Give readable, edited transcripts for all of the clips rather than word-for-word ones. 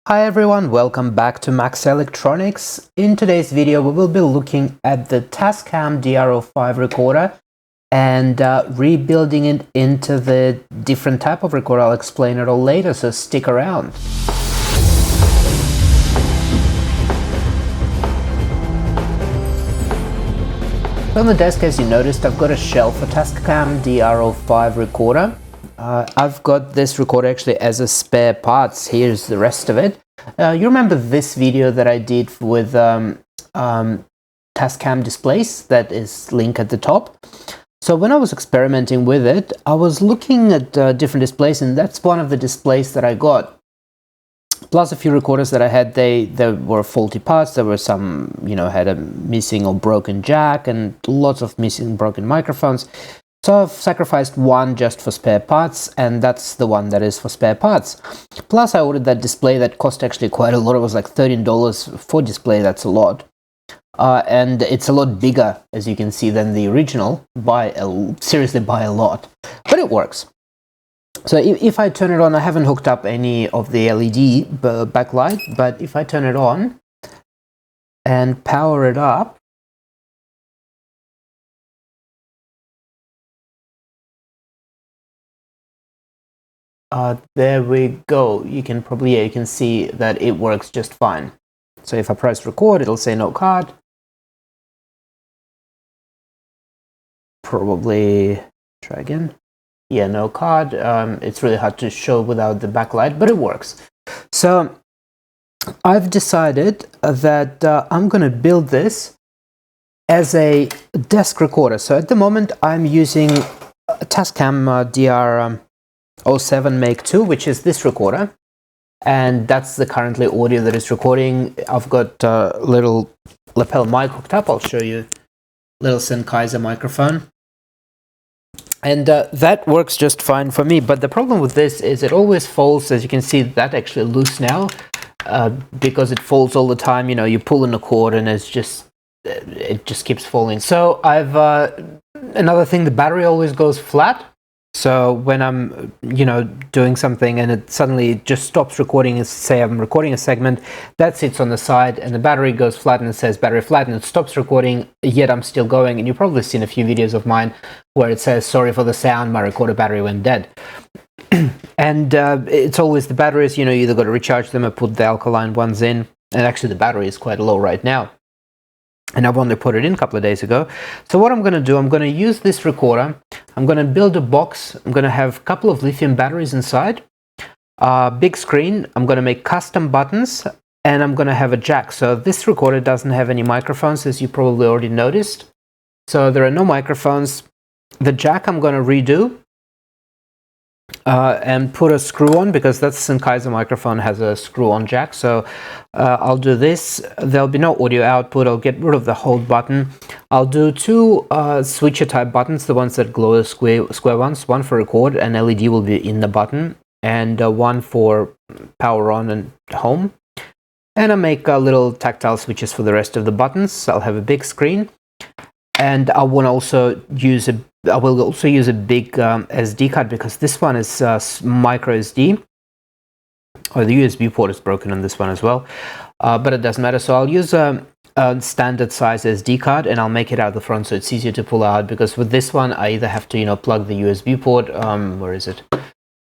Hi everyone, welcome back to Max Electronics. In today's video we will be looking at the TASCAM DR-05 recorder and rebuilding it into the different type of recorder. I'll explain it all later, so stick around. On the desk, as you noticed, I've got a shelf, a TASCAM DR-05 recorder. I've got this recorder actually as a spare parts. Here's the rest of it. You remember this video that I did with TASCAM displays that is linked at the top? So when I was experimenting with it, I was looking at different displays, and that's one of the displays that I got. Plus a few recorders that I had, there were faulty parts. There were some, had a missing or broken jack and lots of missing broken microphones. So I've sacrificed one just for spare parts, and that's the one that is for spare parts. Plus I ordered that display that cost actually quite a lot. It was like $13 for display. That's a lot. And it's a lot bigger, as you can see, than the original, seriously by a lot. But it works. So if I turn it on, I haven't hooked up any of the LED backlight, but if I turn it on and power it up, there we go. You can see that it works just fine. So if I press record, it'll say no card. Probably try again. Yeah, no card. It's really hard to show without the backlight, but it works. So I've decided that I'm going to build this as a desk recorder. So at the moment I'm using a TASCAM DR-07 Make 2, which is this recorder, and that's the currently audio that is recording. I've got a little lapel mic hooked up. I'll show you. Little Sennheiser microphone. And that works just fine for me, but the problem with this is it always falls. As you can see, that actually loose now because it falls all the time. You pull in the cord and it just keeps falling. So I've another thing, the battery always goes flat. So when I'm doing something and it suddenly just stops recording, say I'm recording a segment, that sits on the side and the battery goes flat and it says battery flat and it stops recording, yet I'm still going. And you've probably seen a few videos of mine where it says sorry for the sound, my recorder battery went dead. And it's always the batteries, you either got to recharge them or put the alkaline ones in. And actually the battery is quite low right now, and I've only put it in a couple of days ago. So what I'm going to do, I'm going to use this recorder. I'm going to build a box. I'm going to have a couple of lithium batteries inside, big screen. I'm going to make custom buttons, and I'm going to have a jack. So this recorder doesn't have any microphones, as you probably already noticed. So there are no microphones. The jack I'm going to redo and put a screw on, because that Sennheiser microphone has a screw-on jack. So I'll do this. There'll be no audio output. I'll get rid of the hold button. I'll do two switcher type buttons, the ones that glow, square ones. One for record, and LED will be in the button, and one for power on and home. And I'll make little tactile switches for the rest of the buttons. I'll have a big screen, and I will also use a big SD card, because this one is micro SD. Or the USB port is broken on this one as well, but it doesn't matter. So I'll use a standard size SD card, and I'll make it out the front so it's easier to pull out, because with this one I either have to plug the USB port, where is it,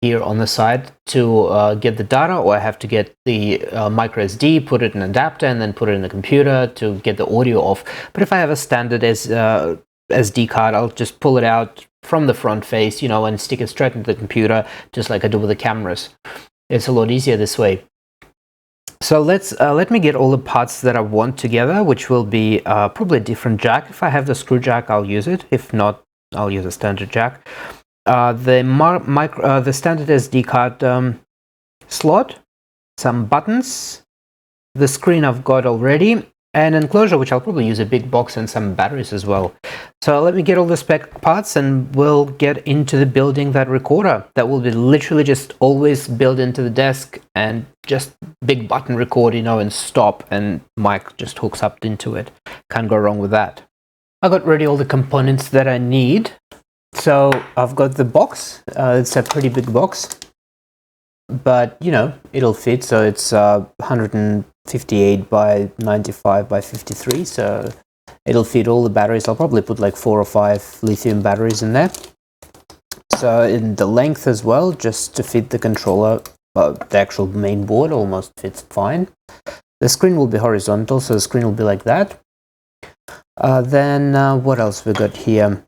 here on the side, to get the data, or I have to get the micro SD, put it in an adapter, and then put it in the computer to get the audio off. But if I have a standard SD card, I'll just pull it out from the front face, and stick it straight into the computer, just like I do with the cameras. It's a lot easier this way. So let me get all the parts that I want together, which will be probably a different jack. If I have the screw jack, I'll use it. If not, I'll use a standard jack. The standard SD card slot, some buttons, the screen I've got already, and enclosure, which I'll probably use a big box, and some batteries as well. So let me get all the spec parts, and we'll get into the building that recorder. That will be literally just always built into the desk, and just big button record, and stop, and mic just hooks up into it. Can't go wrong with that. I got ready all the components that I need. So I've got the box. It's a pretty big box. but you know, it'll fit. So it's 158 by 95 by 53, so it'll fit all the batteries. I'll probably put like 4 or 5 lithium batteries in there. So in the length as well, just to fit the controller, the actual main board almost fits fine. The screen will be horizontal, so the screen will be like that. Then what else we got here?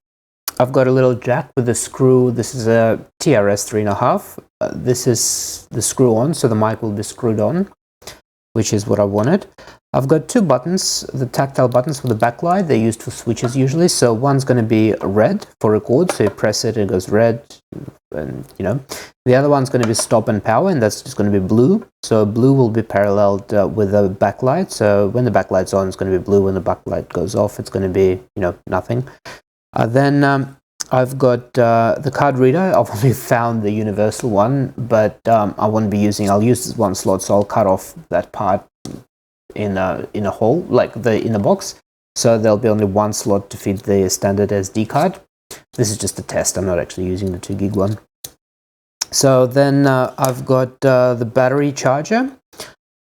I've got a little jack with a screw. This is a TRS 3.5. This is the screw on, so the mic will be screwed on, which is what I wanted. I've got 2 buttons, the tactile buttons for the backlight. They're used for switches usually. So one's going to be red for record, so you press it, it goes red, and you know. The other one's going to be stop and power, and that's just going to be blue. So blue will be paralleled with the backlight. So when the backlight's on, it's going to be blue. When the backlight goes off, it's going to be, you know, nothing. Then I've got the card reader. I've only found the universal one, but I won't be using. I'll use this one slot, so I'll cut off that part in a hole, like in the box. So there'll be only one slot to fit the standard SD card. This is just a test. I'm not actually using the 2 gig one. So then I've got the battery charger,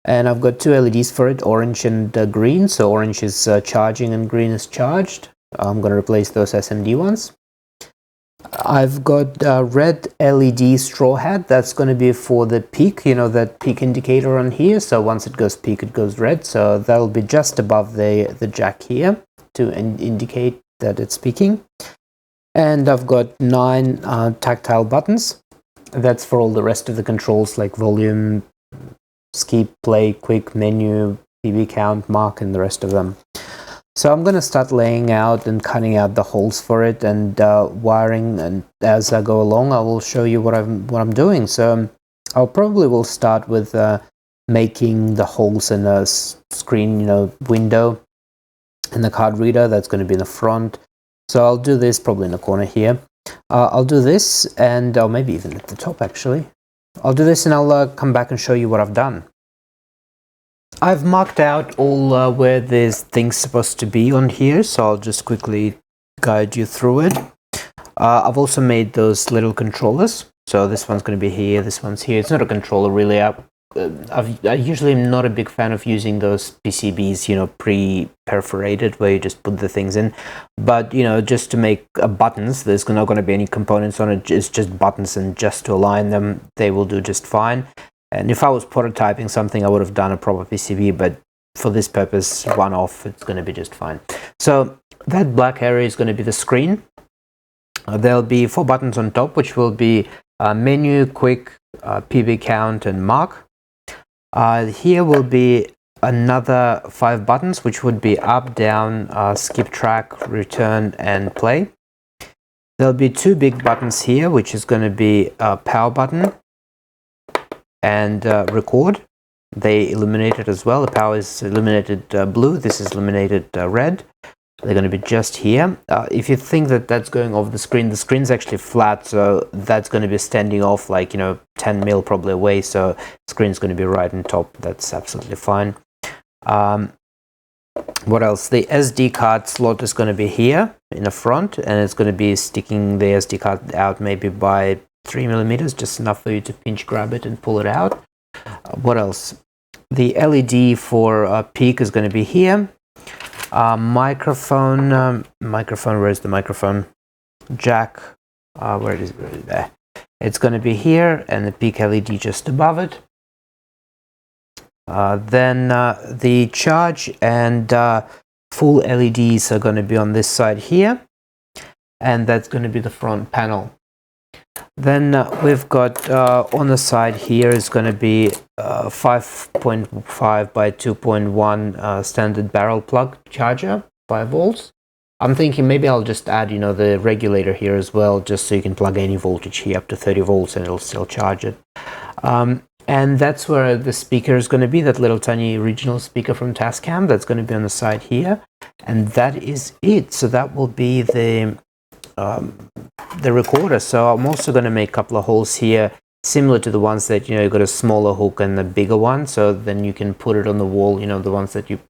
and I've got 2 LEDs for it, orange and green. So orange is charging and green is charged. I'm going to replace those SMD ones. I've got a red LED straw hat. That's going to be for the peak, you know, that peak indicator on here. So once it goes peak, it goes red. So that'll be just above the jack here to indicate that it's peaking. And I've got 9 tactile buttons. That's for all the rest of the controls like volume, skip, play, quick, menu, PB count, mark, and the rest of them. So I'm going to start laying out and cutting out the holes for it and wiring, and as I go along I will show you what I'm doing. So I'll probably will start with making the holes in a screen, you know, window in the card reader. That's going to be in the front. So I'll do this probably in the corner here. I'll do this, and maybe even at the top actually. I'll do this and I'll come back and show you what I've done. I've marked out all where there's things supposed to be on here, so I'll just quickly guide you through it. I've also made those little controllers. So this one's going to be here, this one's here. It's not a controller really. I usually am not a big fan of using those PCBs, you know, pre-perforated, where you just put the things in. But, you know, just to make buttons, there's not going to be any components on it. It's just buttons, and just to align them, they will do just fine. And if I was prototyping something, I would have done a proper PCB, but for this purpose, one-off, it's going to be just fine. So that black area is going to be the screen. There'll be 4 buttons on top, which will be menu, quick, PB count, and mark. Here will be another 5 buttons, which would be up, down, skip track, return, and play. There'll be 2 big buttons here, which is going to be a power button and record. They illuminated as well. The power is illuminated blue. This is illuminated red. They're going to be just here. If you think that that's going over the screen's actually flat, so that's going to be standing off like, you know, 10 mil probably away, so the screen's going to be right on top. That's absolutely fine. What else? The SD card slot is going to be here in the front, and it's going to be sticking the SD card out maybe by 3 millimeters, just enough for you to pinch grab it and pull it out. What else? The LED for peak is going to be here. Microphone, where's the microphone? Jack, where it is there. It's going to be here, and the peak LED just above it. Then the charge and full LEDs are going to be on this side here, and that's going to be the front panel. Then we've got on the side here is going to be 5.5 by 2.1 standard barrel plug charger, 5 volts. I'm thinking maybe I'll just add, you know, the regulator here as well, just so you can plug any voltage here up to 30 volts and it'll still charge it. And that's where the speaker is going to be, that little tiny original speaker from TASCAM. That's going to be on the side here, and that is it. So that will be the recorder. So I'm also going to make a couple of holes here, similar to the ones that, you know, you've got a smaller hook and the bigger one, so then you can put it on the wall, you know, the ones that you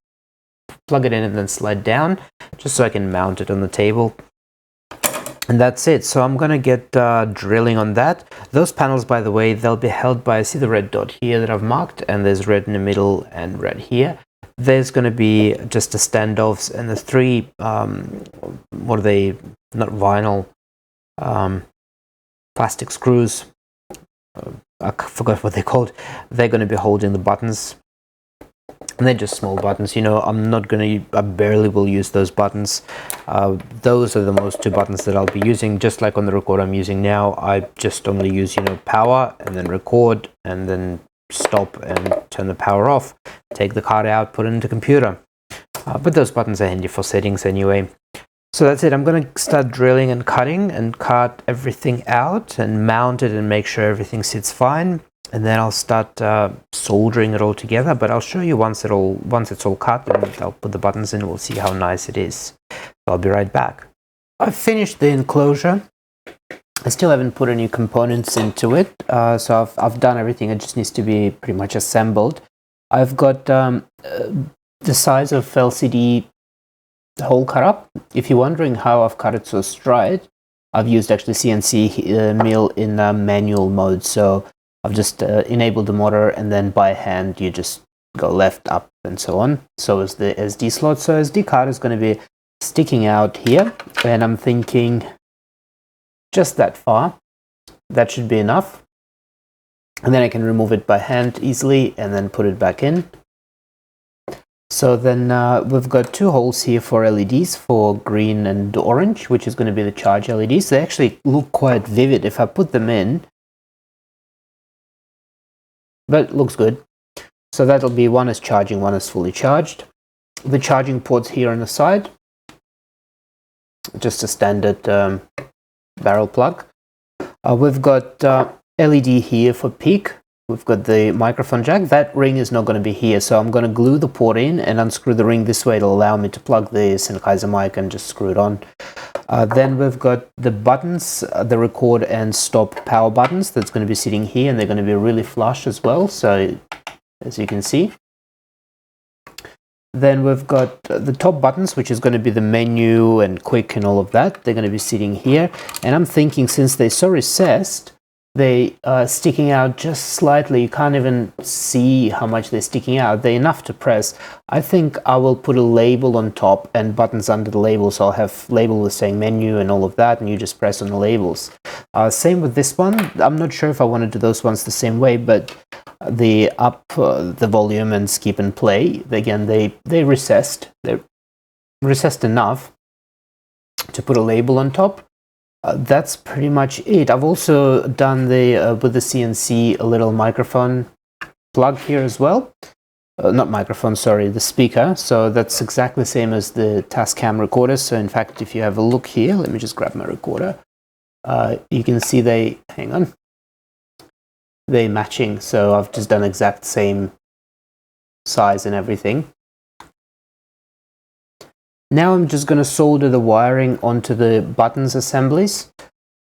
plug it in and then slide down, just so I can mount it on the table. And that's it. So I'm gonna get drilling on that. Those panels, by the way, they'll be held by, see the red dot here that I've marked, and there's red in the middle and red here. There's going to be just the standoffs and the three, what are they, not vinyl, plastic screws. I forgot what they're called. They're going to be holding the buttons. And they're just small buttons, you know. I barely will use those buttons. Those are the most two buttons that I'll be using, just like on the recorder I'm using now. I just only use, you know, power and then record and then stop and turn the power off, take the card out, put it into computer. But those buttons are handy for settings anyway. So that's it. I'm going to start drilling and cutting and cut everything out and mount it and make sure everything sits fine. And then I'll start soldering it all together. But I'll show you once it's all cut, and I'll put the buttons in. We'll see how nice it is. So I'll be right back. I've finished the enclosure. I still haven't put any components into it, so I've done everything. It just needs to be pretty much assembled. I've got the size of LCD hole cut up. If you're wondering how I've cut it so straight, I've used actually CNC mill in manual mode. So I've just enabled the motor, and then by hand you just go left, up, and so on. So is the SD slot. So SD card is going to be sticking out here, and I'm thinking just that far. That should be enough. And then I can remove it by hand easily and then put it back in. So then we've got two holes here for LEDs, for green and orange, which is going to be the charge LEDs. They actually look quite vivid if I put them in, but it looks good. So that'll be, one is charging, one is fully charged. The charging ports here on the side, just a standard barrel plug. We've got LED here for peak. We've got the microphone jack. That ring is not going to be here, so I'm going to glue the port in and unscrew the ring this way. It'll allow me to plug the Sennheiser mic and just screw it on. Then we've got the buttons, the record and stop power buttons. That's going to be sitting here, and they're going to be really flush as well, so as you can see. Then we've got the top buttons, which is going to be the menu and quick and all of that. They're going to be sitting here. And I'm thinking, since they're so recessed, they are sticking out just slightly. You can't even see how much they're sticking out. They're enough to press. I think I will put a label on top and buttons under the label. So I'll have label with saying menu and all of that, and you just press on the labels. Same with this one. I'm not sure if I want to do those ones the same way, but the up, the volume and skip and play, again, they recessed. They're recessed enough to put a label on top. That's pretty much it. I've also done the with the CNC a little microphone plug here as well. Not microphone, sorry, the speaker. So that's exactly the same as the TASCAM recorder. So in fact, if you have a look here, let me just grab my recorder. You can see they're matching. So I've just done exact same size and everything. Now I'm just going to solder the wiring onto the buttons assemblies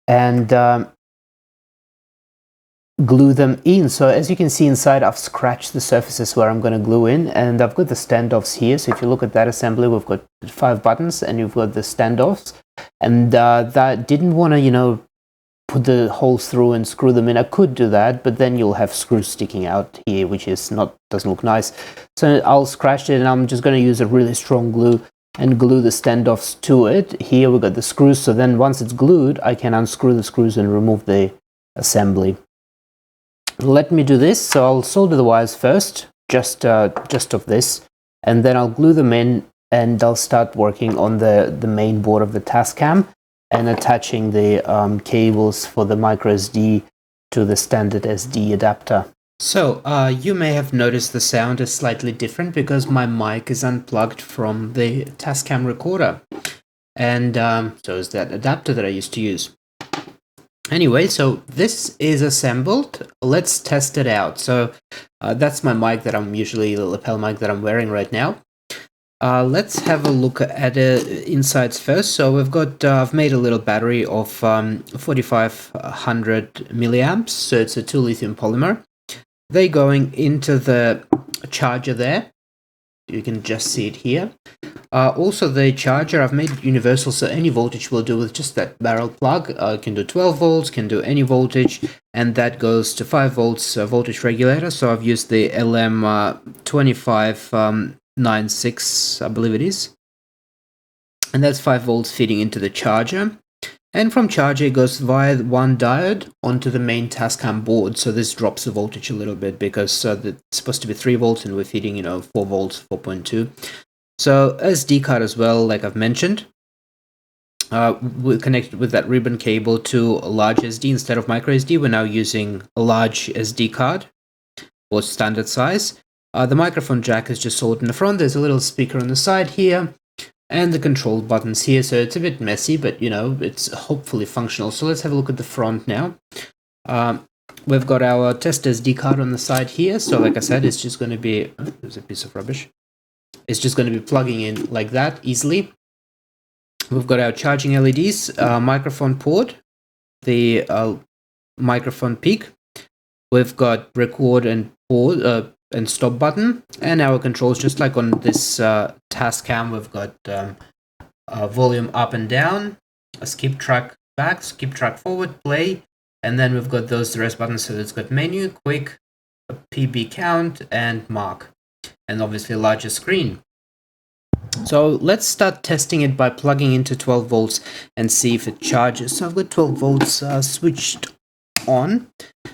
and glue them in. So as you can see inside, I've scratched the surfaces where I'm going to glue in, and I've got the standoffs here. So if you look at that assembly, we've got 5 buttons and you've got the standoffs, and that didn't want to, you know, put the holes through and screw them in. I could do that, but then you'll have screws sticking out here, which is doesn't look nice. So I'll scratch it, and I'm just going to use a really strong glue and glue the standoffs to it. Here we've got the screws, so then once it's glued, I can unscrew the screws and remove the assembly. Let me do this. So I'll solder the wires first, just of this, and then I'll glue them in, and I'll start working on the main board of the TASCAM and attaching the cables for the micro SD to the standard SD adapter. So you may have noticed the sound is slightly different because my mic is unplugged from the TASCAM recorder, and so is that adapter that I used to use. Anyway, so this is assembled. Let's test it out. So that's my mic that I'm usually, the lapel mic that I'm wearing right now. Let's have a look at insides first. So we've got, I've made a little battery of 4500 milliamps. So it's a 2 lithium polymer. They're going into the charger there. You can just see it here. Also, the charger, I've made it universal, so any voltage will do with just that barrel plug. It can do 12 volts, can do any voltage, and that goes to 5 volts voltage regulator. So I've used the LM2596, I believe it is. And that's 5 volts feeding into the charger. And from charger, it goes via one diode onto the main TASCAM board. So this drops the voltage a little bit because it's supposed to be 3 volts and we're feeding, 4 volts, 4.2. So SD card as well, like I've mentioned. We're connected with that ribbon cable to a large SD instead of micro SD. We're now using a large SD card or standard size. The microphone jack is just soldered in the front. There's a little speaker on the side here. And the control buttons here, so it's a bit messy, but it's hopefully functional. So let's have a look at the front now. We've got our test SD card on the side here. So like I said, it's just going to be, there's a piece of rubbish. It's just going to be plugging in like that easily. We've got our charging LEDs, microphone port, the microphone peak. We've got record and pause and stop button, and our controls, just like on this TASCAM, we've got volume up and down, a skip track back, skip track forward, play, and then we've got the rest buttons. So it's got menu, quick, a PB count, and mark, and obviously a larger screen. So let's start testing it by plugging into 12 volts and see if it charges. So I've got 12 volts switched on.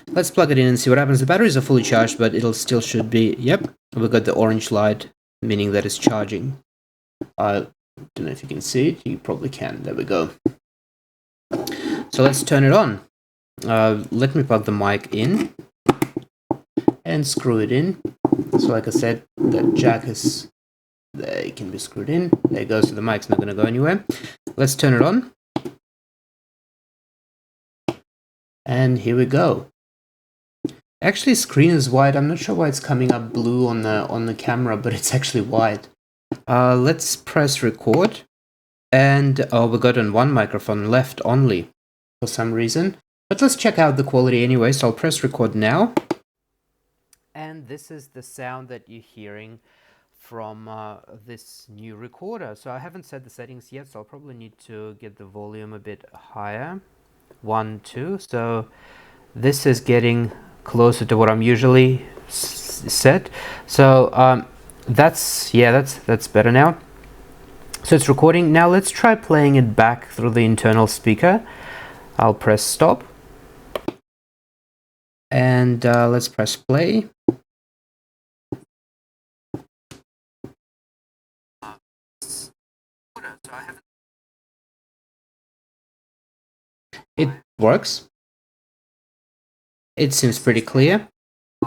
Let's plug it in and see what happens. The batteries are fully charged, but it'll still should be, yep, we've got the orange light, meaning that it's charging. I don't know if you can see it. You probably can. There we go. So let's turn it on. Let me plug the mic in and screw it in. So like I said, that jack is there, it can be screwed in. There it goes, so the mic's not going to go anywhere. Let's turn it on. And here we go. Actually, screen is white. I'm not sure why it's coming up blue on the camera, but it's actually white. Let's press record. And we got on one microphone left only for some reason. But let's check out the quality anyway. So I'll press record now. And this is the sound that you're hearing from this new recorder. So I haven't set the settings yet, so I'll probably need to get the volume a bit higher. 1, 2. So this is getting closer to what I'm usually set. So that's better now. So it's recording. Now let's try playing it back through the internal speaker. I'll press stop. And let's press play. It works. It seems pretty clear.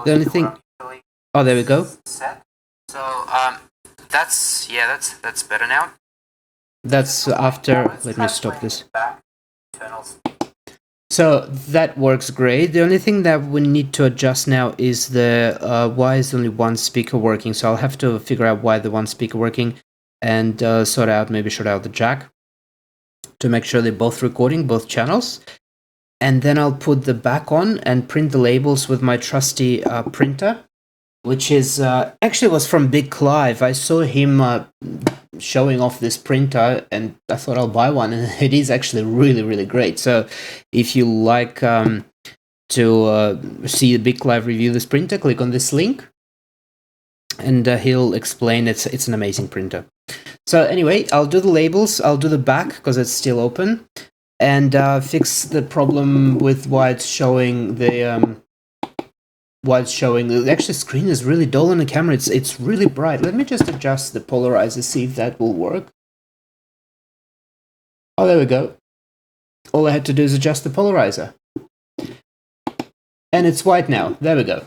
The only thing... Oh, there we go. So that's better now. That's after... Let me stop this. So that works great. The only thing that we need to adjust now is the why is only one speaker working. So I'll have to figure out why the one speaker working and maybe sort out the jack to make sure they're both recording, both channels. And then I'll put the back on and print the labels with my trusty printer, which is actually was from Big Clive. I saw him showing off this printer and I thought I'll buy one, and it is actually really, really great. So if you like to see Big Clive review this printer, click on this link and he'll explain. It's an amazing printer. So anyway, I'll do the labels, I'll do the back because it's still open, and fix the problem with why it's showing the actually screen is really dull on the camera. It's really bright. Let me just adjust the polarizer, see if that will work. Oh, there we go. All I had to do is adjust the polarizer. And it's white now. There we go.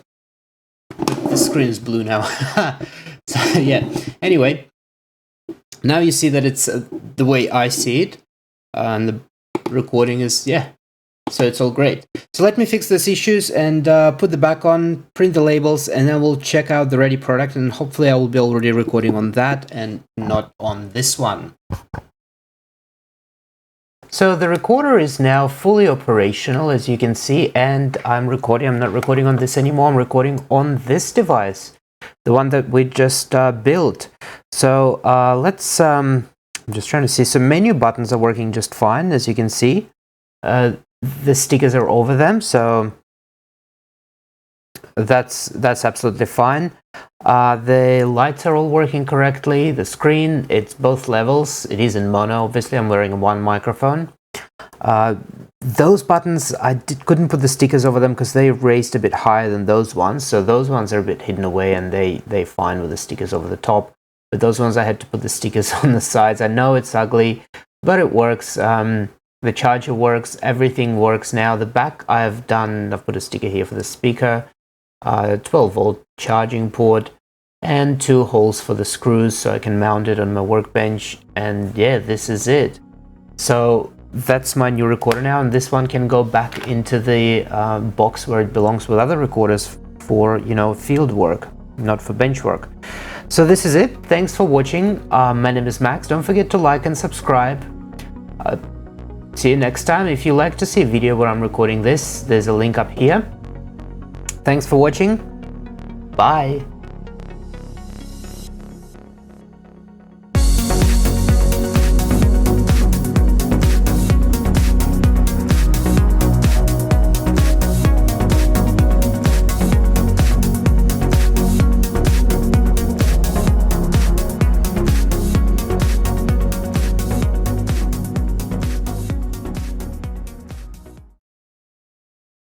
The screen is blue now. So yeah, anyway. Now you see that it's the way I see it, and the recording is, yeah, so it's all great. So let me fix these issues and put the back on, print the labels, and then we'll check out the ready product, and hopefully I will be already recording on that and not on this one. So the recorder is now fully operational, as you can see, and I'm not recording on this anymore, I'm recording on this device. the one that we just built. So let's, I'm just trying to see. So menu buttons are working just fine, as you can see. The stickers are over them, so that's absolutely fine. The lights are all working correctly. The screen, it's both levels. It is in mono, obviously. I'm wearing one microphone. Those buttons, I couldn't put the stickers over them because they raised a bit higher than those ones. So those ones are a bit hidden away, and they're fine with the stickers over the top. But those ones I had to put the stickers on the sides. I know it's ugly, but it works. The charger works. Everything works now. The back I've put a sticker here for the speaker. 12-volt charging port, and 2 holes for the screws so I can mount it on my workbench. And yeah, this is it. So that's my new recorder now, and this one can go back into the box where it belongs with other recorders for, you know, field work, not for bench work. So this is it. Thanks for watching. My name is Max. Don't forget to like and subscribe. See you next time. If you like to see a video where I'm recording this, there's a link up here. Thanks for watching. Bye.